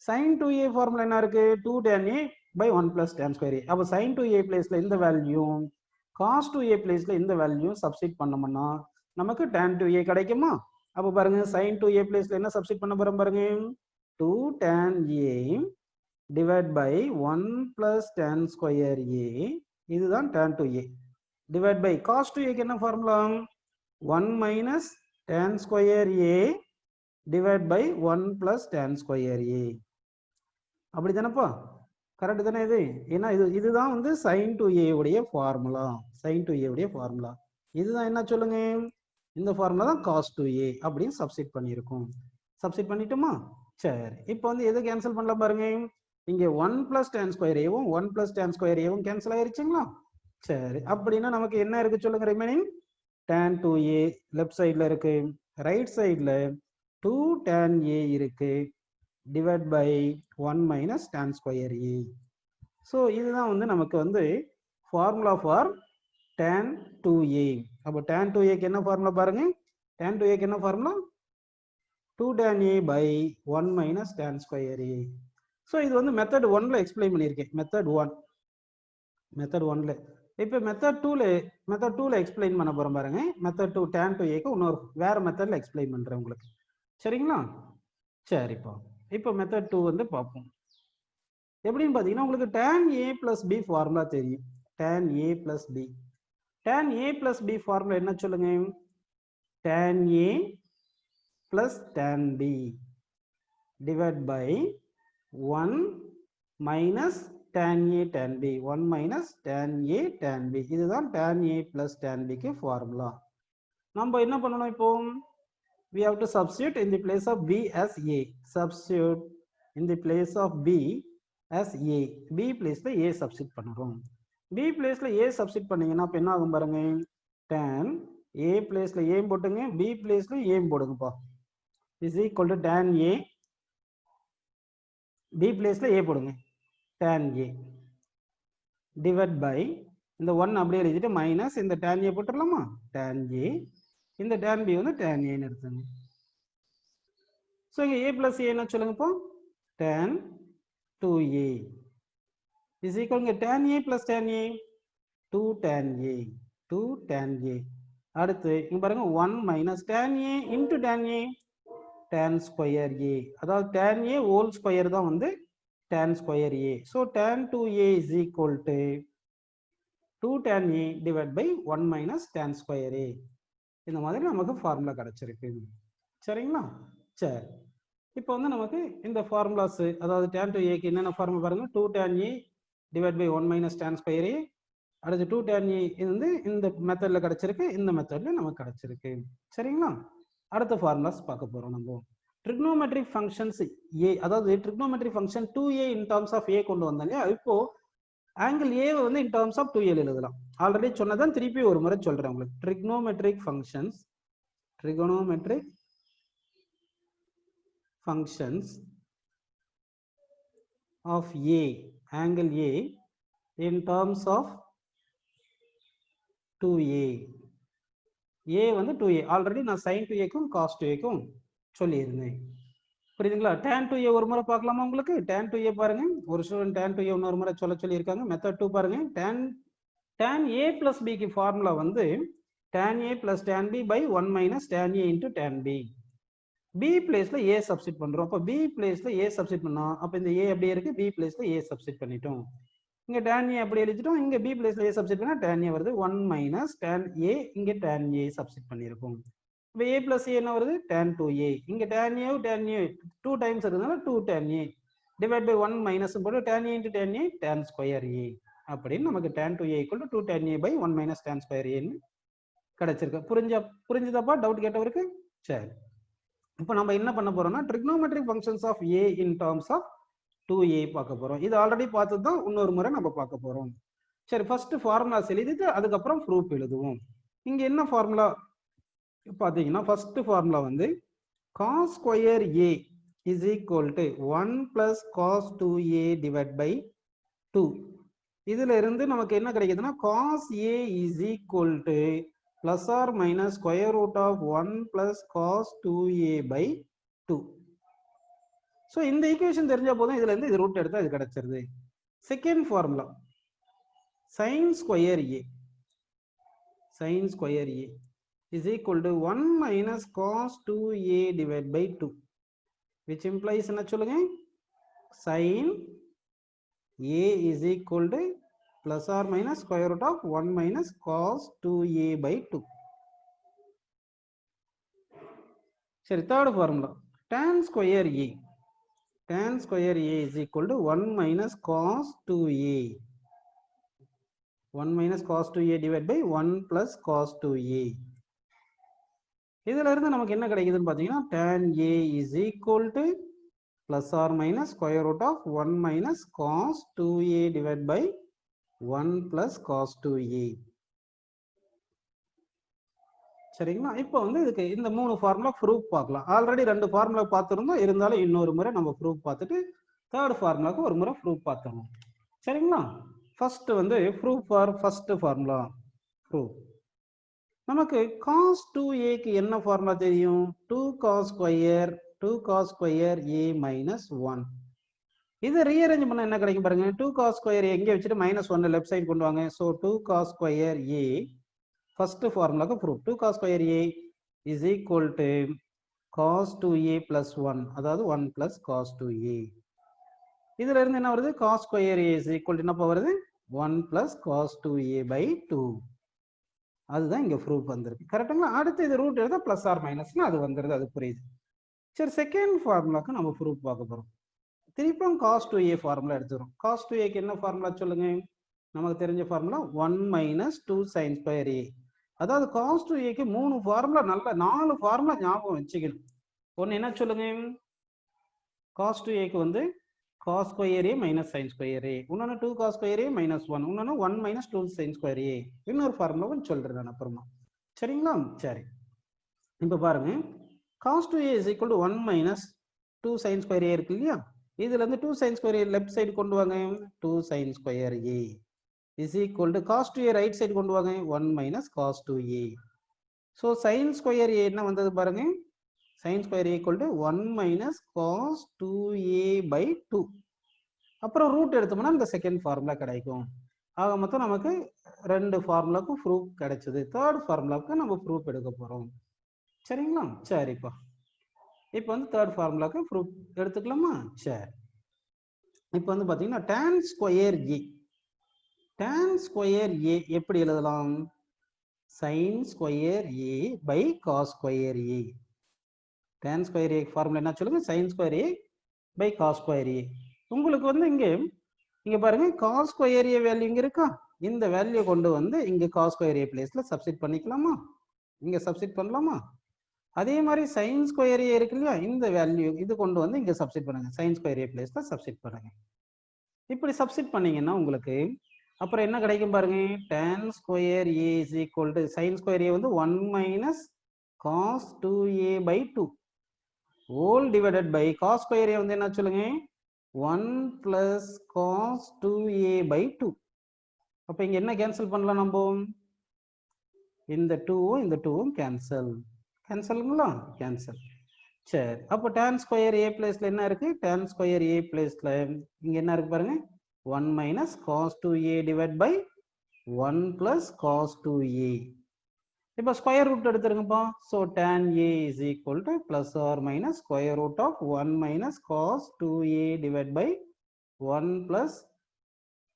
sin 2a ஃபார்முலா என்ன இருக்கு, 2 tan a by 1 plus tan square a. அப்போ sin 2a பிளேஸ்ல இந்த வேல்யூ, cos 2a பிளேஸ்ல இந்த வேல்யூ சப்ஸ்டிட் பண்ணோம்னா நமக்கு tan 2a கிடைக்குமா? அப்போ பாருங்க sin 2a பிளேஸ்ல என்ன சப்ஸ்டிட் பண்ண போறோம் பாருங்க, 2 tan a divide by 1 plus tan square a, இதுதான் tan 2a divide by cos 2a க்கு என்ன formula, 1 minus tan square a divide by 1 plus tan square a. அப்படி தானப்பா, கரெக்ட் தானே இது? ஏன்னா இதுதான் வந்து sin 2a உடைய ஃபார்முலா, sin 2a உடைய ஃபார்முலா இதுதான். என்ன சொல்லுங்க, இந்த ஃபார்முலா தான் cos 2a அப்படின்னு சப்ஸ்டிட் பண்ணியிருக்கோம். சப்ஸ்டிட் பண்ணிட்டோமா? சரி, இப்போ வந்து எது கேன்சல் பண்ணலாம் பாருங்க, இங்க 1 plus tan square a-வும் 1 plus tan square a-வும் கேன்சல் ஆயிருச்சுங்களா? சரி, அப்படின்னா நமக்கு என்ன இருக்கு சொல்லுங்க, ரிமைனிங் tan 2a லெஃப்ட் சைட்ல இருக்கு, ரைட் சைட்ல 2 tan a இருக்கு divide by 1 minus tan square a. So இதுதான் வந்து நமக்கு வந்து ஃபார்முலா ஃபார் tan 2a. அப்போ tan 2a க்கு என்ன ஃபார்முலா பாருங்க, tan 2a க்கு என்ன formula, 2 tan a by 1 minus tan square a. So இது வந்து மெத்தட் 1ல எக்ஸ்பிளைன் பண்ணியிருக்கேன், மெத்தட் 1ல. இப்போ மெத்தட் 2ல எக்ஸ்பிளைன் பண்ண போறோம் பாருங்க. மெத்தட் 2 tan 2a க்கு இன்னொரு வேற மெத்தட்ல எக்ஸ்பிளைன் பண்றேன் உங்களுக்கு. சரிங்களா? சரிப்பா, இப்போ மெத்தட் 2 வந்து பார்ப்போம். எப்படின்னு பார்த்தீங்கன்னா உங்களுக்கு tan a plus b formula தெரியும், tan a plus b. tan a plus b formula என்ன சொல்லுங்க, tan a plus tan b divide by 1 minus tan a tan b, 1 minus tan a tan b. இதுதான் tan a plus tan b க்கு formula. நம்ம என்ன பண்ணணும் இப்போ, we have to substitute in the place of b as a. Substitute in the place of b as a. b பிளேஸ்ல a substitute பண்ணுறோம். b பிளேஸ்ல a substitute பண்ணீங்கன்னா இப்போ என்ன ஆகும் பாருங்க, tan a பிளேஸ்ல a போட்டுங்க, b பிளேஸ்ல a போடுங்கப்பா, is equal to tan a b பிளேஸ்ல ஏ போடுங்க, tan ஏ டிவைட் பை இந்த 1 அப்படியே எழுதிட்டு மைனஸ் இந்த tan ஏ போட்டுடலாமா, tan ஏ, இந்த tan பி வந்து tan ஏன்னு எடுத்துங்க. ஸோ இங்கே ஏ பிளஸ் ஏ என்ன சொல்லுங்க இப்போ, tan 2a இஸ் ஈக்குவல் இங்கே tan A plus tan A 2 tan a 2 tan a. அடுத்து இங்க பாருங்க 1 minus tan a into tan a tan square a, அதாவது tan a ஹோல் ஸ்கொயர் தான் வந்து tan square a. So tan 2a is equal to 2 tan a divide by 1 minus tan square a. இந்த மாதிரி நமக்கு formula கிடைச்சிருக்கு. சரிங்களா? சரி, இப்போ வந்து நமக்கு இந்த ஃபார்முலாஸ், அதாவது tan 2a என்னென்ன ஃபார்முலா பாருங்க, 2 tan a divide by 1 minus tan square a. அடுத்து 2 tan a இது வந்து இந்த மெத்தட்ல கிடைச்சிருக்கு, இந்த மெத்தட்ல நமக்கு கிடைச்சிருக்கு. சரிங்களா? அடுத்த ஃபார்முலாஸ் பார்க்க போறோம் நம்ம. ட்ரிக்னோமெட்ரிக் ஃபங்க்ஷன்ஸ் a, அதாவது trigonometric function 2a in terms of a கொண்டு வந்தோம் இல்லையா, இப்போ ஆங்கிள் a வந்து இன் டர்ம்ஸ் ஆஃப் 2a எழுதலாம். ஆல்ரெடி சொன்னதான் திருப்பி ஒரு முறை சொல்றேன் உங்களுக்கு. Trigonometric functions of a, angle a in terms of 2a. a வந்து 2a, ஆல்ரெடி நான் sin 2a க்கும் cos 2a க்கும் சொல்லியிருந்தேன். புரியுதுங்களா? tan 2a ஒரு முறை பார்க்கலாமா உங்களுக்கு? tan 2a பாருங்க, ஒரு ஸ்டூடெண்ட் tan 2a இன்னொரு முறை சொல்லியிருக்காங்க. மெத்தட் 2 பாருங்க. tan a plus b க்கு ஃபார்முலா வந்து tan a plus tan b by 1 minus tan a into tan b. b பிளேஸ்ல a சப்ஸ்டிட் பண்றோம். அப்ப b பிளேஸ்ல a சப்ஸ்டிட் பண்ணோம். அப்ப இந்த a அப்படியே இருக்கு, b பிளேஸ்ல a சப்ஸ்டிட் பண்ணிட்டோம். இங்க tan a அப்படி எழுதிட்டோம், இங்க b பிளேஸ்ல a சப்ஸ்டிட் பண்ணா tan a வருது, 1 மைனஸ் tan a, இங்க tan a சப்ஸ்டிட் பண்ணியிருக்கோம். இப்போ a plus a என்ன வருது, tan 2a. இங்க tan a 2 டைம்ஸ் இருக்குதுனால 2 tan a divide by 1 minus போட்டு tan a into tan a tan square a அப்படின்னு நமக்கு tan 2a equal to 2 tan a by 1 minus tan square a ன்னு கிடைச்சிருக்கு. புரிஞ்சுதாப்பா? டவுட் கேட்டவருக்கு? சரி, இப்போ நம்ம என்ன பண்ண போறோம்னா trigonometric functions of a in terms of 2a பார்க்க போறோம். இது ஆல்ரெடி பார்த்தது தான், இன்னொரு முறை நம்ம பார்க்க போறோம். சரி, ஃபர்ஸ்ட் ஃபார்முலாஸ் எழுதிட்டு அதுக்கப்புறம் ப்ரூஃப் எழுதுவோம். இங்க என்ன ஃபார்முலா பாத்தீங்கன்னா, ஃபர்ஸ்ட் ஃபார்முலா வந்து cos square a is equal to 1 plus cos 2a divided by 2. இதுல இருந்து நமக்கு என்ன கிடைக்குதுன்னா cos a is equal to plus or minus square root of 1 plus cos 2a by 2. So இந்த ஈக்குவேஷன் தெரிஞ்ச போதும் இதுல இருந்து இது ரூட் எடுத்தா இது கிடைச்சிருது. Second formula sin square a is equal to 1 minus cos 2a divided by 2, which implies என்ன சொல்லுங்க, sin a is equal to plus or minus square root of 1 minus cos 2a by 2. சரி, third formula tan square a is equal to 1 minus cos 2a divided by 1 plus cos 2a. இதுல இருந்து நமக்கு என்ன கிடைக்குதுன்னு பாத்தீங்கன்னா tan a is equal to plus or minus square root of 1 minus cos 2a divided by 1 plus cos 2a. சரிங்களா? இப்போ வந்து இதுக்கு இந்த மூணு ஃபார்முலா ப்ரூஃப் பார்க்கலாம். ஆல்ரெடி ரெண்டு ஃபார்முலா பார்த்துருந்தோம், இருந்தாலும் இன்னொரு முறை நம்ம ப்ரூஃப் பார்த்துட்டு தேர்ட் ஃபார்முலாக்கு ஒரு முறை ப்ரூஃப் பார்த்துருவோம். சரிங்களா? ஃபர்ஸ்ட் வந்து proof for first formula. Proof நமக்கு cos 2a க்கு என்ன ஃபார்முலா தெரியும், 2 cos ஸ்கொயர் a minus 1. இதை ரீஅரேஞ்ச் பண்ண என்ன கிடைக்கும் பாருங்க, 2 cos ஸ்கொயர் a எங்க வச்சுட்டு -1 லெஃப்ட் சைடு கொண்டு வாங்க. So 2 cos square a first ஃபார்முலாக்கு proof. 2 cos square a is equal to cos 2a plus 1, அதாவது 1 பிளஸ் cos 2a. இதுல இருந்து என்ன வருது, cos square a is equal to என்ன வருது, 1 பிளஸ் cos 2a by 2. அதுதான் இங்க ப்ரூஃப் வந்திருக்கு. கரெக்டுங்களா? அடுத்து இது ரூட் எடுத்தா பிளஸ் ஆர் மைனஸ்னா அது வந்துருது, அது புரியுது. சரி, செகண்ட் ஃபார்முலாக்கு நம்ம ப்ரூஃப் பார்க்க போறோம். திருப்பியும் cos 2a ஃபார்முலா எடுத்துக்கிறோம். cos 2a க்கு என்ன ஃபார்முலா சொல்லுங்க, நமக்கு தெரிஞ்ச formula 1 minus 2 sin square a. அதாவது cos 2a க்கு 3 ஃபார்முலா, நல்ல 4 ஃபார்முலா ஞாபகம் வச்சுக்கணும். ஒன்னு என்ன சொல்லுங்க, cos 2a க்கு வந்து cos square a minus sin square a, இன்னொன்னு 2 cos ஸ்கொயர் a minus 1, இன்னொன்னு 1 minus 2 sin ஸ்கொயர் a. இன்னொரு ஃபார்முலாவும் சொல்றேன் நான் அப்புறமா. சரிங்களா? சரி, இப்ப பாருங்க, cos 2a is equal to 1 minus 2 sin square a இருக்கு இல்லையா, இதுல இருந்து 2 sin square a left side கொண்டு வாங்க 2 sin square a is equal to cos 2a right side கொண்டு வாங்க 1 minus cos 2a. So sin square a என்ன வந்தது பாருங்க sin square a equal to 1 minus cos 2a by 2. அப்புறம் root எடுத்தோம்னா இந்த செகண்ட் ஃபார்முலா கிடைக்கும். ஆக மொத்தம் நமக்கு ரெண்டு ஃபார்முலாவுக்கு ப்ரூஃப் கிடைச்சது. தேர்ட் ஃபார்முலாவுக்கு நம்ம ப்ரூஃப் எடுக்க போறோம். சரிங்களா? சரிப்பா. இப்போ வந்து தேர்ட் ஃபார்முலாவுக்கு ப்ரூஃப் எடுத்துக்கலாமா? சரி. இப்போ வந்து பாத்தீங்கன்னா tan square a. tan square a எப்படி எழுதலாம்? sin square a by cos square a. tan square a formula என்ன சொல்லுங்க? sin square a by cos square a. உங்களுக்கு வந்து இங்க பாருங்க cos ஸ்கொயர் a வேல்யூ இங்க இருக்கா? இந்த வேல்யூ கொண்டு வந்து இங்க cos ஸ்கொயர் a பிளேஸ்ல சப்ஸ்டிட் பண்ணிக்கலாமா? இங்க சப்ஸ்டிட் பண்ணலாமா? அதே மாதிரி sin ஸ்கொயர் a இருக்கு இல்லையா? இந்த வேல்யூ இது கொண்டு வந்து இங்க சப்ஸ்டிட் பண்ணுங்க. sin ஸ்கொயர் a பிளேஸ்ல சப்ஸ்டிட் பண்ணுங்க. இப்படி சப்ஸ்டிட் பண்ணீங்கன்னா உங்களுக்கு அப்புறம் என்ன கிடைக்கும் பாருங்க tan square a is equal to sin square a வந்து 1 minus cos 2a by 2 whole divided by cos square a வந்து என்ன சொல்லுங்க 1 plus cos 2a by 2. அப்ப இங்க என்ன கேன்சல் பண்ணலாம் நம்ம? இந்த 2வும் இந்த 2வும் கேன்சல்ங்களா? கேன்சல். சரி. அப்போ tan ஸ்கொயர் a பிளேஸ்ல என்ன இருக்கு? tan ஸ்கொயர் a பிளேஸ்ல இங்க என்ன இருக்கு பாருங்க 1 minus cos 2a divided by 1 plus cos 2a. இப்போ ஸ்கொயர் ரூட் எடுத்துருங்கப்பா. So tan a is equal to plus or minus square root of 1 minus cos 2a divided by 1 plus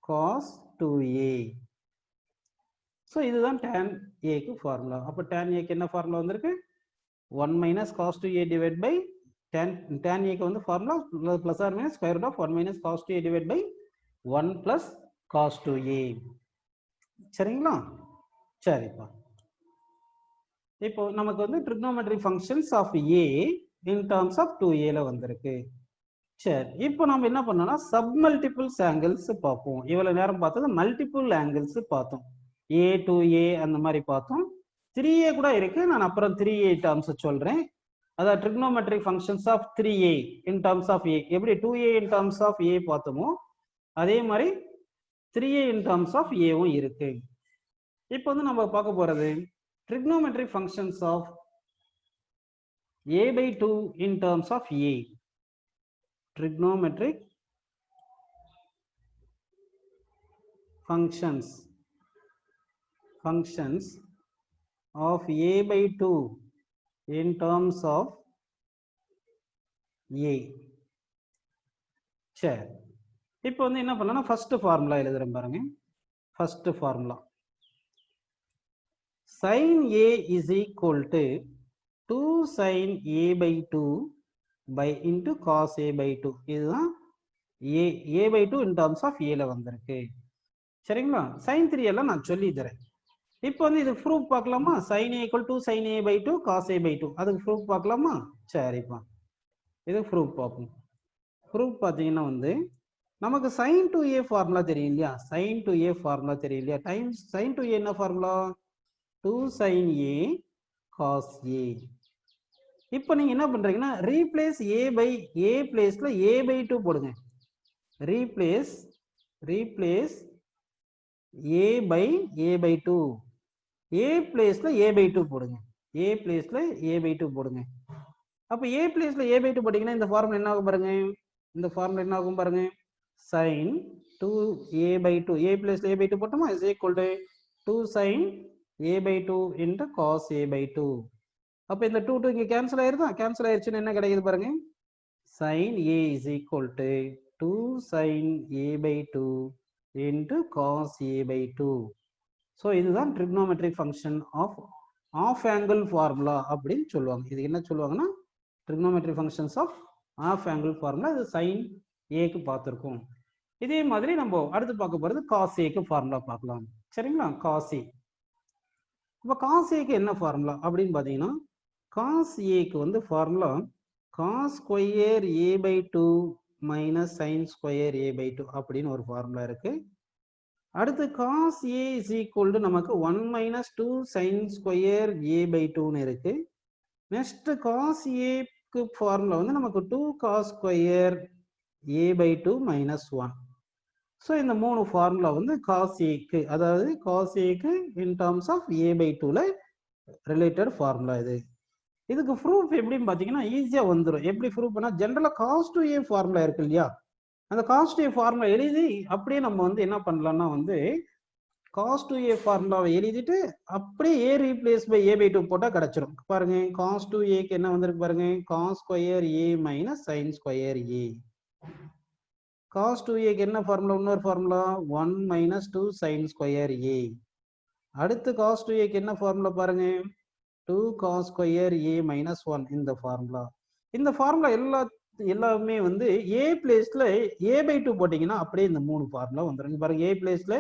cos 2a. So இதுதான் tan a க்கு formula. அப்போ tan a க்கு என்ன formula வந்திருக்கு? 1 minus cos 2a divided by tan a க்கு வந்து formula plus or minus square root of 1 minus cos 2a divided by 1 plus cos 2a. சரிங்களா? சரிப்பா. இப்போ நமக்கு வந்து trigonometric functions of a in terms of 2a ல வந்திருக்கு. சரி. இப்போ நம்ம என்ன பண்ணோம்னா சப்மல்டிபிள்ஸ் ஆங்கிள்ஸ் பார்ப்போம். இவ்வளவு நேரம் பார்த்தது மல்டிபிள் ஆங்கிள்ஸ் பார்த்தோம். a to a அந்த மாதிரி பார்த்தோம். 3a கூட இருக்கு. நான் அப்புறம் 3a டேர்ம்ஸ் சொல்றேன். அதாவது trigonometric functions of 3a in terms of a எப்படி 2a in terms of a பார்த்தோமோ அதே மாதிரி 3a in terms of a-வும் இருக்கு. இப்போ வந்து நம்ம பார்க்க போறது trigonometric functions of a by 2 in terms of a. Trigonometric functions of a by 2 in terms of a. சரி. இப்போ வந்து என்ன பண்ணலாம்? ஃபர்ஸ்ட் ஃபார்முலா எழுதுறேன் பாருங்க. First formula sin a is equal to 2 sin a by 2 by into cos a by 2. இதுதான் a by 2 in terms of a ல வந்திருக்கு. சரிங்களா? sin 3 எல்லாம் நான் சொல்லி தரேன். இப்போ வந்து இது ப்ரூஃப் பார்க்கலாமா? sin a equal to sin a by 2 cos a by 2. அதுக்கு ப்ரூஃப் பார்க்கலாமா? சரிப்பா. இது ப்ரூஃப் பார்ப்போம். ப்ரூஃப் பார்த்தீங்கன்னா வந்து நமக்கு sin 2a ஃபார்முலா தெரியும் இல்லையா? sin 2a ஃபார்முலா தெரியும் இல்லையா? sin 2a என்ன formula? 2 sin a cos a. இப்போ நீங்க என்ன பண்றீங்கன்னா ரீப்ளேஸ் a by a பிளேஸ்ல a by 2 போடுங்க. ரீப்ளேஸ் a by 2 a பிளேஸ்ல a by 2 போடுங்க. a பிளேஸ்ல a by 2 போடுங்க. அப்ப a பிளேஸ்ல a by 2 போட்டீங்கன்னா இந்த ஃபார்முலா என்ன ஆகும் பாருங்க. இந்த ஃபார்முலா என்ன ஆகும் பாருங்க. sin 2a by 2 a பிளேஸ்ல a by 2 போட்டோமா is equal to 2 sin a by 2 into cos a by 2. அப்ப இந்த 2 இங்க கேன்சல் ஆயிருதா? கேன்சல் ஆயிருச்சுன்னா என்ன கிடைக்குது பாருங்க. sin a is equal to 2 sin a by 2 into cos a by 2. So இதுதான் trigonometric function of half angle formula அப்படின்னு சொல்லுவாங்க. இது என்ன சொல்லுவாங்கன்னா trigonometric functions of half angle formula. இது sin a க்கு பார்த்திருக்கோம். இதே மாதிரி நம்ம அடுத்து பார்க்க போறது cos a க்கு ஃபார்முலா பார்க்கலாம். சரிங்களா? cos a. அப்ப cos a க்கு என்ன ஃபார்முலா அப்படின்னு பாத்தீங்கன்னா cos a க்கு வந்து formula cos square a by 2 minus sin square a by 2 அப்படின்னு ஒரு ஃபார்முலா இருக்கு. அடுத்து cos a is equal to நமக்கு 1 minus 2 sin square a by 2 இருக்கு. நெக்ஸ்ட் cos a க்கு ஃபார்முலா வந்து நமக்கு 2 cos square a by 2 minus 1. So இந்த மூணு ஃபார்முலா வந்து காஸ் ஏக்கு, அதாவது காஸ் ஏக்கு in terms of a by 2ல ரிலேட்டட் ஃபார்முலா இது. இதுக்கு ப்ரூஃப் எப்படின்னு பார்த்தீங்கன்னா ஈஸியாக வந்துடும். எப்படி ப்ரூஃப் பண்ணால் ஜென்ரலாக காஸ் டு ஏ ஃபார்முலா இருக்கு இல்லையா, அந்த காஸ் டு ஏ ஃபார்முலா எழுதி அப்படியே நம்ம வந்து என்ன பண்ணலாம்னா வந்து காஸ் டு ஏ ஃபார்முலாவை எழுதிட்டு அப்படியே ஏ ரீப்ளேஸ் பை ஏ பை 2 போட்டால் கிடச்சிரும். பாருங்க காஸ் டு ஏக்கு என்ன வந்திருக்கு பாருங்க, cos square a minus sine square a. Cos two ஏக்கு என்ன ஃபார்முலா, இன்னொரு formula 1 minus 2 sine square a. அடுத்து காஸ் டு ஏக்கு என்ன ஃபார்முலா பாருங்க, 2 காஸ் ஸ்கொயர் ஏ மைனஸ் 1. இந்த ஃபார்முலா எல்லாமே வந்து ஏ பிளேஸ்ல ஏ பை 2 போட்டீங்கன்னா அப்படியே இந்த மூணு ஃபார்முலா வந்துடும். பாருங்க ஏ பிளேஸ்ல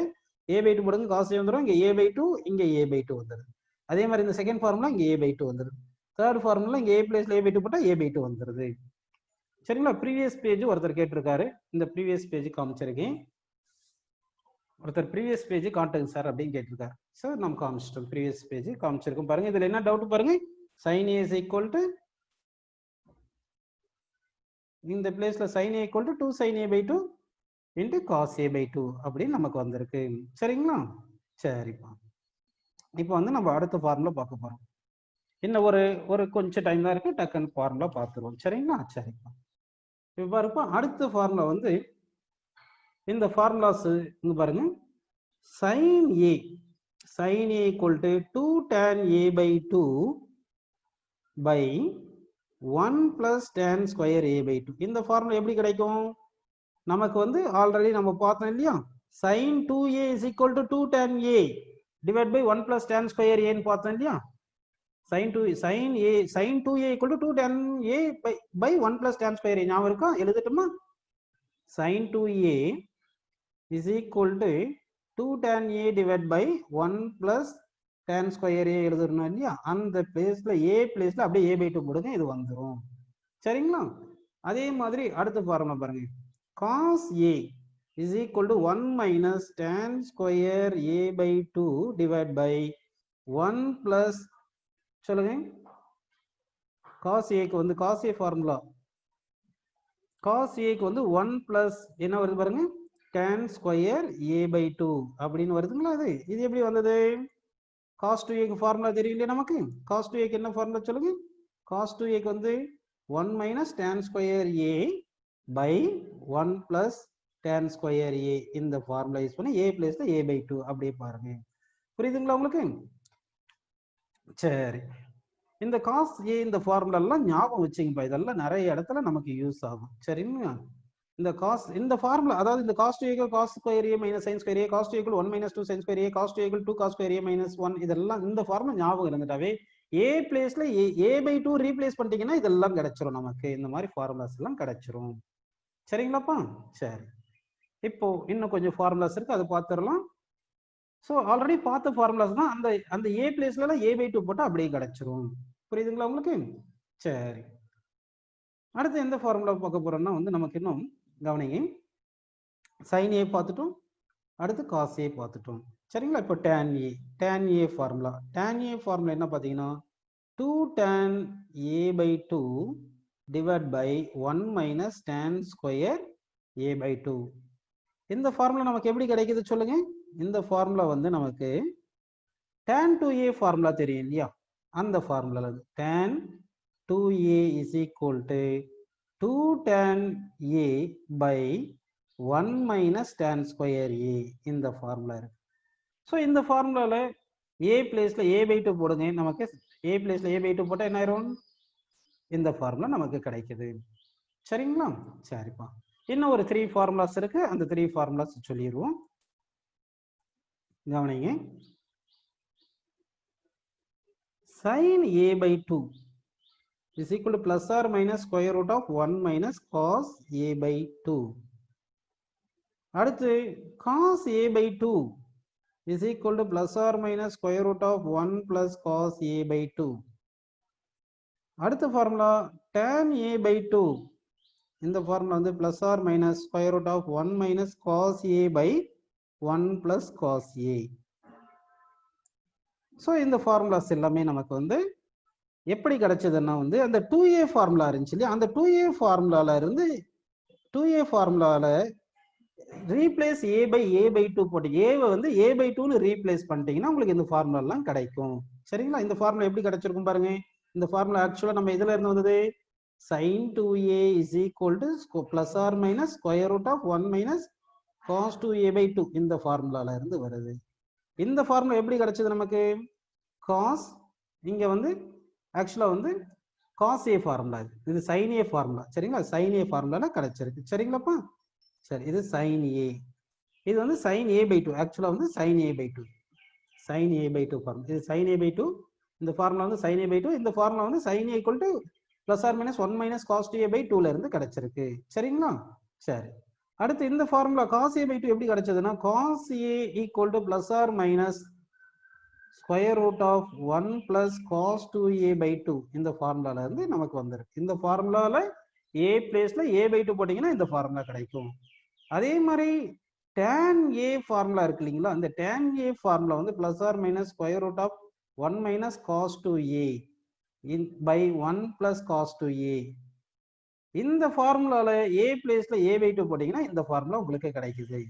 ஏ பை 2 போடுங்க, காஸ் ஏ வந்துடும், இங்க ஏ பை 2 இங்க ஏ பை 2 வந்துடும். அதே மாதிரி இந்த செகண்ட் ஃபார்முலா இங்க ஏ பை 2 வந்துடும். தேர்ட் ஃபார்முலா இங்க ஏ பிளேஸ்ல ஏ பை 2 போட்டா ஏ பை 2 வந்துருது. சரிங்களா? ப்ரீவியஸ் பேஜ் ஒருத்தர் கேட்டிருக்காரு, இந்த ப்ரீவியஸ் பேஜ் காமிச்சிருக்கேன். ஒருத்தர் ப்ரீவியஸ் பேஜ் காட்டுங்க சார் அப்படின்னு கேட்டிருக்காரு. சார் நம்ம காமிச்சிட்டோம், ப்ரீவியஸ் பேஜ் காமிச்சிருக்கோம். பாருங்க இதுல என்ன டவுட் பாருங்க, sin a is equal to இந்த பிளேஸ்ல sin a equal to 2 sin a by 2 into cos a by 2 அப்படின்னு நமக்கு வந்திருக்கு. சரிங்களா? சரிப்பா. இப்போ வந்து நம்ம அடுத்த ஃபார்முலா பார்க்க போறோம். இன்னும் ஒரு கொஞ்சம் டைம் தான் இருக்கு, டக்குன்னு ஃபார்முலா பார்த்துருவோம். சரிங்களா? சரிப்பா. இப்போ பாருப்பா அடுத்த ஃபார்முலா வந்து இந்த ஃபார்முலாஸ் இங்க பாருங்க, sin a equal to 2 tan a by 2 by 1 plus tan square a by 2. இந்த ஃபார்முலா எப்படி கிடைக்கும், நமக்கு வந்து ஆல்ரெடி நம்ம பார்த்தோம் இல்லையா, sin 2a is equal to 2 tan a divided by 1 plus tan square a ன்னு பார்த்தோம் இல்லையா. sin 2a equal to 2 tan a by 1 plus tan square a ஞாபகம் இருக்கா, எழுதட்டுமா? sin 2a is equal to 2 tan a divided by 1 plus tan square a எழுதணும் இல்லையா. அந்த பிளேஸ்ல a பிளேஸ்ல அப்படியே a by 2 போடுங்க, இது வந்துடும். சரிங்களா? அதே மாதிரி அடுத்த ஃபார்முலா பாருங்க, cos a is equal to 1 minus tan square a by 2 divided by 1 plus சொல்லுங்க, cos a க்கு வந்து cos a formula, cos a க்கு வந்து 1 plus என்ன வருது பாருங்க, tan square a by 2 அப்படின்னு வருதுங்களா. இது எப்படி வந்தது, cos 2a க்கு ஃபார்முலா தெரியலையே நமக்கு. cos 2a க்கு என்ன ஃபார்முலா சொல்லுங்க, cos 2a க்கு வந்து 1 minus tan square a by 1 plus tan square a. இந்த ஃபார்முலா யூஸ் பண்ணி a பிளேஸ்ல a by 2 அப்படியே பாருங்க. புரியுதுங்களா உங்களுக்கு? சரி, இந்த cos a இந்த ஃபார்முலா எல்லாம் ஞாபகம் வச்சுங்கப்பா, இதெல்லாம் நிறைய இடத்துல நமக்கு யூஸ் ஆகும். சரிங்களா? இந்த ஃபார்முலா, அதாவது இந்த cos 2a equal cos square a minus sin square a, cos 2 equal 1 minus 2 sin square a, cos 2 equal 2 cos square a minus 1, இதெல்லாம் இந்த ஃபார்முலா ஞாபகம் இருந்துட்டாவே a பிளேஸ்ல a by 2 ரீப்ளேஸ் பண்ணிட்டீங்கன்னா இதெல்லாம் கிடைச்சிரும் நமக்கு. இந்த மாதிரி ஃபார்முலாஸ் எல்லாம் கிடைச்சிரும். சரிங்களாப்பா? சரி, இப்போ இன்னும் கொஞ்சம் ஃபார்முலாஸ் இருக்கு, அதை பார்த்துடலாம். ஸோ ஆல்ரெடி பார்த்த ஃபார்முலாஸ் தான், அந்த a பிளேஸ்ல a by 2 போட்டால் அப்படியே கிடைச்சிரும். புரியுதுங்களா உங்களுக்கு? சரி, அடுத்து எந்த ஃபார்முலா பார்க்க போறோம்னா வந்து நமக்கு இன்னும் கவனிங்க, sin a பார்த்துட்டோம், அடுத்து cos a பார்த்துட்டோம். சரிங்களா? இப்போ tan a ஃபார்முலா, என்ன பார்த்தீங்கன்னா 2 tan a by 2 divided by 1 minus tan square a by 2. இந்த ஃபார்முலா நமக்கு எப்படி கிடைக்குது சொல்லுங்க. இந்த ஃபார்முலா வந்து நமக்கு tan 2a ஃபார்முலா தெரியும் இல்லையா, அந்த formula tan 2a is equal to 2 tan a by 1 minus tan square a. இந்த ஃபார்முலா இருக்கு. ஸோ இந்த ஃபார்முலால a பிளேஸ்ல a by 2 போடுங்க, நமக்கு a பிளேஸ்ல a by 2 போட்டால் என்ன ஆயிரும், இந்த ஃபார்முலா நமக்கு கிடைக்குது. சரிங்களா? சரிப்பா, இன்னும் ஒரு 3 ஃபார்முலாஸ் இருக்கு, அந்த 3 ஃபார்முலாஸ் சொல்லிடுவோம். கவனிங்க, sin a by 2 is equal to plus or minus square root of 1 minus cos a by 2. அடுத்து cos a by 2 is equal to plus or minus square root of 1 plus cos a by 2. அடுத்த formula tan a by 2, இந்த formula வந்து plus or minus square root of 1 minus cos a by 1 plus cos a. So இந்த formulas எல்லாமே நமக்கு வந்து எப்படி கிடைச்சதுன்னா வந்து அந்த 2a ஃபார்முலா இருந்துச்சு இல்லையா, அந்த 2a ஃபார்முலால இருந்து 2a ஃபார்முலால ரீப்ளேஸ் a/a/2 போட்டு ஏவை வந்து a/2ன்னு ரீப்ளேஸ் பண்ணிட்டீங்கன்னா உங்களுக்கு இந்த ஃபார்முலா எல்லாம் கிடைக்கும். சரிங்களா? இந்த ஃபார்முலா எப்படி கிடைச்சிருக்கும் பாருங்க. இந்த ஃபார்முலா ஆக்சுவலா நம்ம எதுல இருந்து வந்தது? sin 2a is equal to plus or minus square root of 1 minus cos 2a/2 இந்த ஃபார்முலால இருந்து வருது. இந்த ஃபார்முலா எப்படி கிடைச்சது நமக்கு? cos இங்க வந்து ஆக்சுவலா வந்து cos a ஃபார்முலா இது sin a ஃபார்முலா. சரிங்களா? sin a ஃபார்முலால கிடைச்சிருக்கு. சரிங்களாப்பா? சரி, இது sin a. இது வந்து sin a/2. ஆக்சுவலா வந்து sin a/2. sin a/2 formula. இது sin a/2. இந்த ஃபார்முலா வந்து sin a/2. இந்த ஃபார்முலா வந்து sin a equal to plus or minus 1 minus cos 2a/2ல இருந்து கிடைச்சிருக்கு. சரிங்களா? சரி. அடுத்து இந்த ஃபார்முலா cos a/2 எப்படி கிடைச்சதுன்னா cos a equal to plus or minus square root of 1 plus cos 2a/2 இந்த ஃபார்முலால இருந்து நமக்கு வந்திருக்கு. இந்த ஃபார்முலால a பிளேஸ்ல a/2 போட்டீங்கன்னா இந்த ஃபார்முலா கிடைக்கும். அதே மாதிரி tan a ஃபார்முலா இருக்கு இல்லைங்களா? இந்த tan a ஃபார்முலா வந்து plus or minus square root of 1 minus cos 2a by 1 plus cos 2a. இந்த ஃபார்முலால a பிளேஸ்ல a/2 போட்டீங்கன்னா இந்த ஃபார்முலா உங்களுக்கு கிடைக்குது.